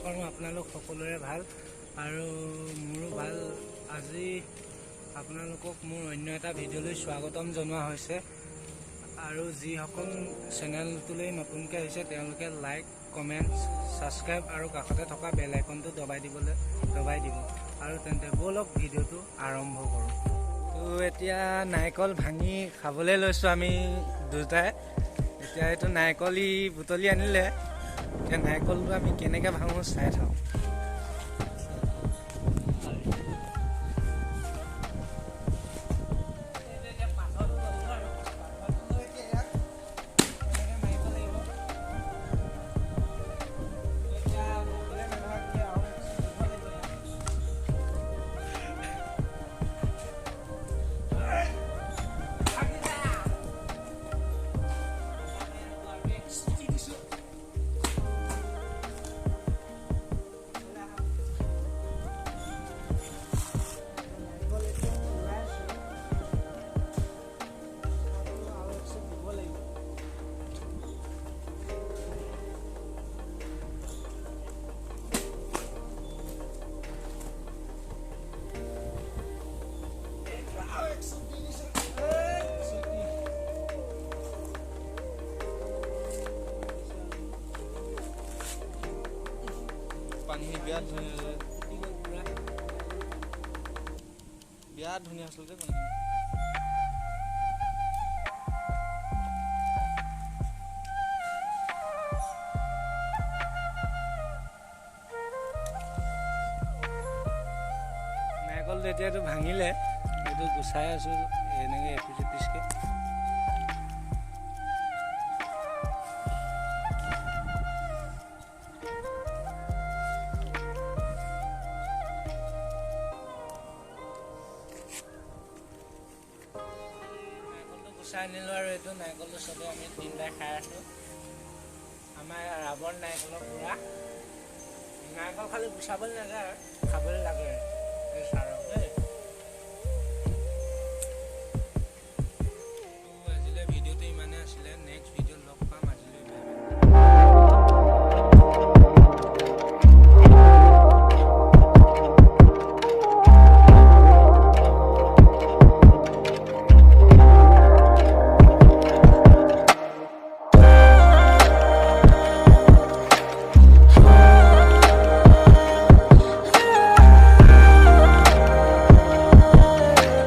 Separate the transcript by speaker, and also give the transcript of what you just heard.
Speaker 1: কৰোঁ আপোনালোক সকলোৰে ভাল আৰু মোৰো ভাল। আজি আপোনালোকক মোৰ অন্য এটা ভিডিঅ'লৈ স্বাগতম জনোৱা হৈছে আৰু যিসকল চেনেলটোলৈ নতুনকৈ আহিছে তেওঁলোকে লাইক, কমেণ্ট, ছাবস্ক্ৰাইব আৰু কাষতে থকা বেল আইকনটো দবাই দিব আৰু তেন্তে ব'লক ভিডিঅ'টো আৰম্ভ কৰোঁ। তো এতিয়া নাৰিকল ভাঙি খাবলৈ লৈছোঁ আমি দুটাই। এতিয়া এইটো নাৰিকল বুটলি আনিলে, এতিয়া নাৰিকলটো আমি কেনেকৈ ভাঙোঁ চাই থাকোঁ।
Speaker 2: পানী বিৰাট ধুনীয়া আচলতে পানী।
Speaker 1: নাৰিকলটো এতিয়াতো ভাঙিলে, এইটো গুচাই আছোঁ এনেকৈ এপিচ এপিচকৈ। গুচাই আনিলোঁ আৰু এইটো নাৰিকলটো চবেই আমি তিনিটাই খাই আছোঁ। আমাৰ ৰাৱণ নাৰিকলৰ পুৰা নাৰিকল খালি গুচাবলৈ নাযায়, খাবলৈ লাগে এই চাৰৰ